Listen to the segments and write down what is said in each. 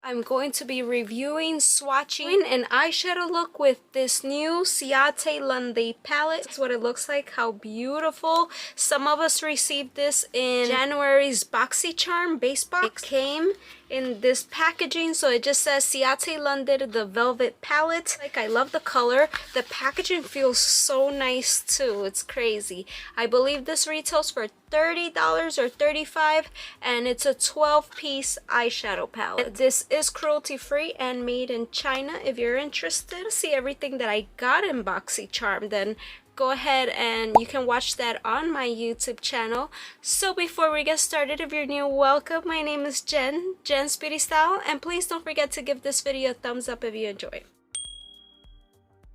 I'm going to be reviewing, swatching an eyeshadow look with this new CIATE Lundy palette. This is what it looks like. How beautiful. Some of us received this in January's BoxyCharm base box. It came in this packaging, so it just says CIATE Lundy, the velvet palette. Like, I love the color. The packaging feels so nice too. It's crazy. I believe this retails for $30 or $35, and it's a 12-piece eyeshadow palette. This is cruelty-free and made in China. If you're interested to see everything that I got in BoxyCharm, then go ahead and you can watch that on my YouTube channel. So before we get started, if you're new, welcome. My name is Jenz BeautyStyle, and please don't forget to give this video a thumbs up if you enjoy.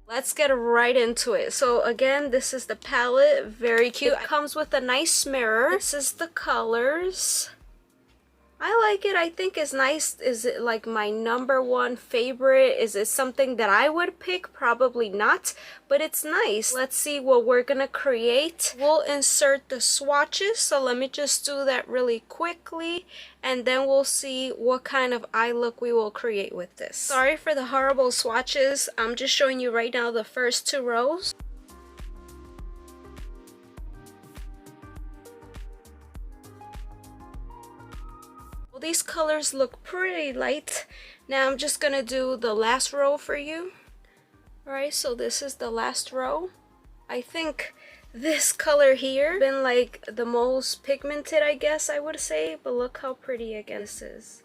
Let's get right into it. So again, this is the palette. Very cute. It comes with a nice mirror. This is the colors. I like it. I think it's nice. Is it like my #1 favorite? Is it something that I would pick? Probably not, but it's nice. Let's see what we're gonna create. We'll insert the swatches, so let me just do that really quickly, and then we'll see what kind of eye look we will create with this. Sorry for the horrible swatches. I'm just showing you right now the first 2 rows. These colors look pretty light. Now I'm just gonna do the last row for you. Alright, so this is the last row. I think this color here been like the most pigmented, I guess I would say, but look how pretty again this is.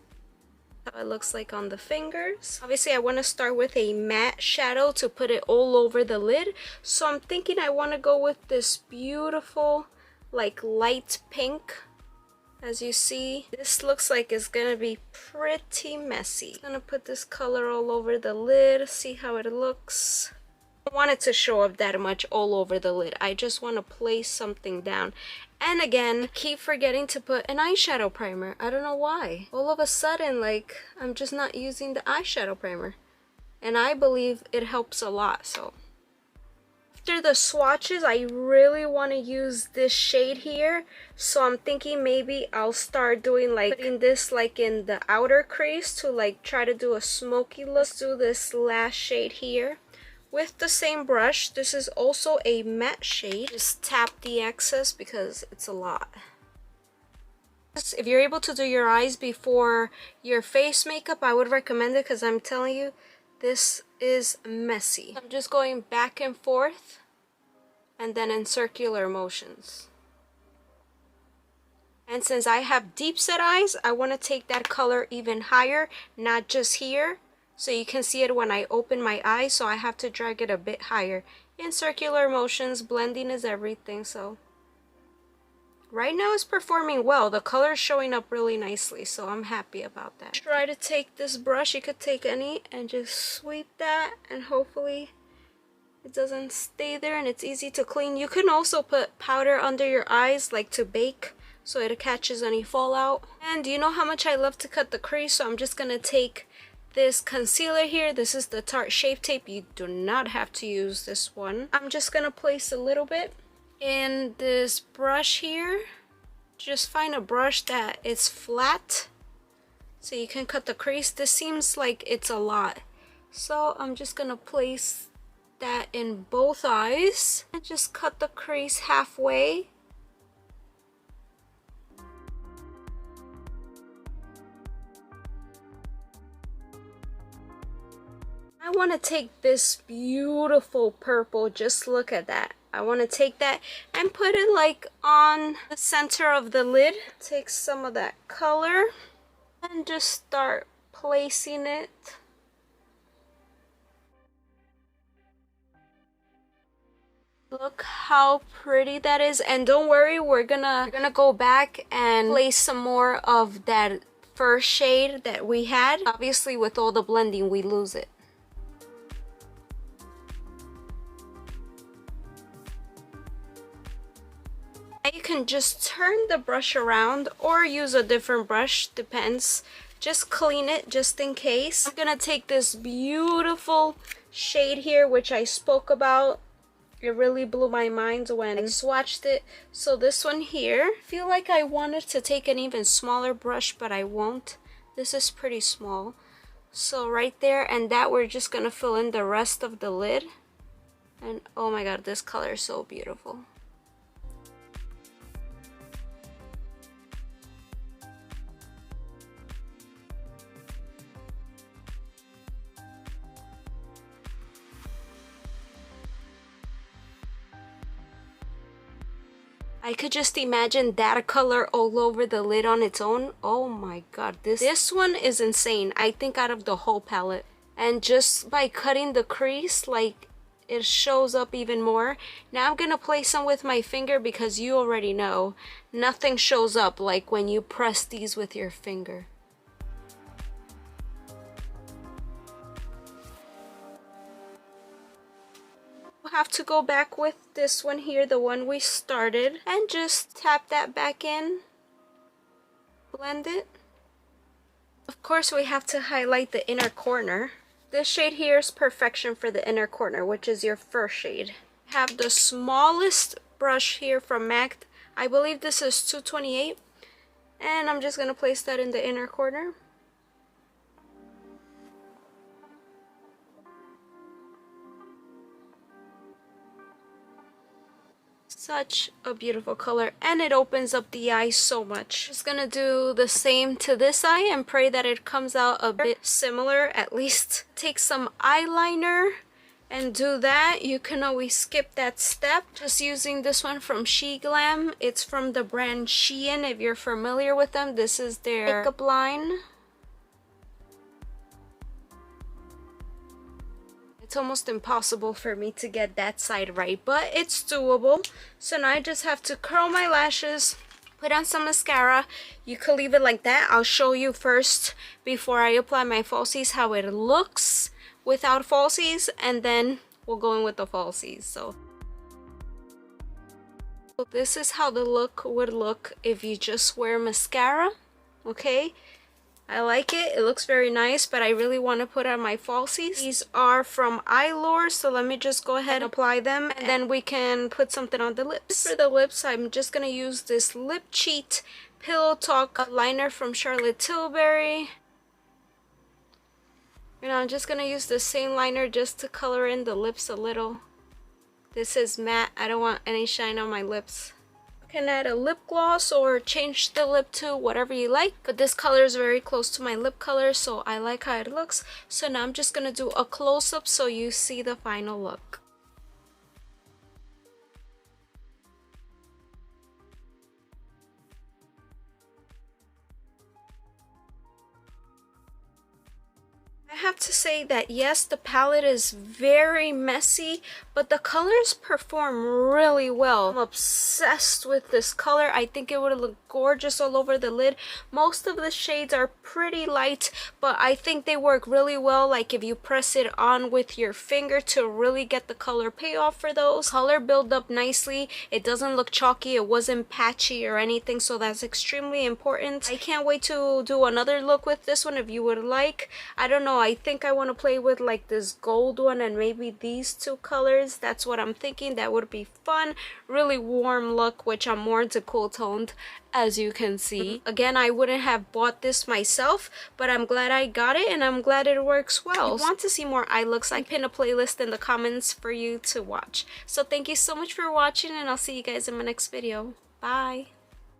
How it looks like on the fingers. Obviously I want to start with a matte shadow to put it all over the lid, so I'm thinking I want to go with this beautiful like light pink. As you see, this looks like it's gonna be pretty messy. I'm gonna put this color all over the lid, see how it looks. I don't want it to show up that much all over the lid. I just want to place something down. And again, I keep forgetting to put an eyeshadow primer. I don't know why. All of a sudden, like, I'm just not using the eyeshadow primer. And I believe it helps a lot, so. After the swatches, I really want to use this shade here, so I'm thinking maybe I'll start doing like putting this like in the outer crease to like try to do a smoky look. Let's do this last shade here with the same brush. This is also a matte shade. Just tap the excess because it's a lot. If you're able to do your eyes before your face makeup, I would recommend it, because I'm telling you, this is messy. I'm just going back and forth and then in circular motions. And since I have deep set eyes, I want to take that color even higher, not just here, so you can see it when I open my eyes, so I have to drag it a bit higher. In circular motions, blending is everything, so right now it's performing well. The color is showing up really nicely, so I'm happy about that. Try to take this brush, you could take any, and just sweep that, and hopefully it doesn't stay there and it's easy to clean. You can also put powder under your eyes, like to bake, so it catches any fallout. And you know how much I love to cut the crease, so I'm just gonna take this concealer here. This is the Tarte Shape Tape. You do not have to use this one. I'm just gonna place a little bit in this brush here. Just find a brush that is flat so you can cut the crease. This seems like it's a lot, so I'm just gonna place that in both eyes and just cut the crease halfway. I want to take this beautiful purple, just look at that. I want to take that and put it like on the center of the lid. Take some of that color and just start placing it. Look how pretty that is. And don't worry, we're gonna go back and place some more of that first shade that we had. Obviously with all the blending we lose it. You can just turn the brush around or use a different brush, depends. Just clean it just in case. I'm gonna take this beautiful shade here, which I spoke about. It really blew my mind when I swatched it. So this one here, I feel like I wanted to take an even smaller brush, but I won't. This is pretty small. So right there, and that we're just gonna fill in the rest of the lid. And oh my god, this color is so beautiful. I could just imagine that color all over the lid on its own. Oh my god, this one is insane. I think out of the whole palette. And just by cutting the crease, like, it shows up even more. Now I'm gonna place some with my finger because you already know nothing shows up like when you press these with your finger. Have to go back with this one here, the one we started, and just tap that back in, blend it. Of course we have to highlight the inner corner. This shade here is Perfection for the inner corner, which is your first shade. Have the smallest brush here from MAC. I believe this is 228, and I'm just gonna place that in the inner corner. Such a beautiful color, and it opens up the eye so much. Just gonna do the same to this eye and pray that it comes out a bit similar at least. Take some eyeliner and do that. You can always skip that step. Just using this one from She Glam. It's from the brand Shein, if you're familiar with them. This is their makeup line. It's almost impossible for me to get that side right, but it's doable. So now I just have to curl my lashes, put on some mascara. You could leave it like that. I'll show you first before I apply my falsies how it looks without falsies, and then we'll go in with the falsies. So this is how the look would look if you just wear mascara. Okay, I like it. It looks very nice, but I really want to put on my falsies. These are from Eyelure, so let me just go ahead and apply them, and then we can put something on the lips. For the lips, I'm just going to use this Lip Cheat Pillow Talk liner from Charlotte Tilbury. And I'm just going to use the same liner just to color in the lips a little. This is matte. I don't want any shine on my lips. You can add a lip gloss or change the lip to whatever you like, but this color is very close to my lip color, so I like how it looks. So now I'm just gonna do a close-up so you see the final look. I have to say that yes, the palette is very messy, but the colors perform really well. I'm obsessed with this color. I think it would look gorgeous all over the lid. Most of the shades are pretty light, but I think they work really well, like if you press it on with your finger to really get the color payoff for those. Color build up nicely. It doesn't look chalky. It wasn't patchy or anything, so that's extremely important. I can't wait to do another look with this one if you would like. I don't know, I think I want to play with like this gold one and maybe these two colors. That's what I'm thinking. That would be fun. Really warm look, which I'm more into cool toned, as you can see. Again, I wouldn't have bought this myself, but I'm glad I got it, and I'm glad it works well. If you want to see more eye looks, I pin a playlist in the comments for you to watch. So thank you so much for watching, and I'll see you guys in my next video. Bye.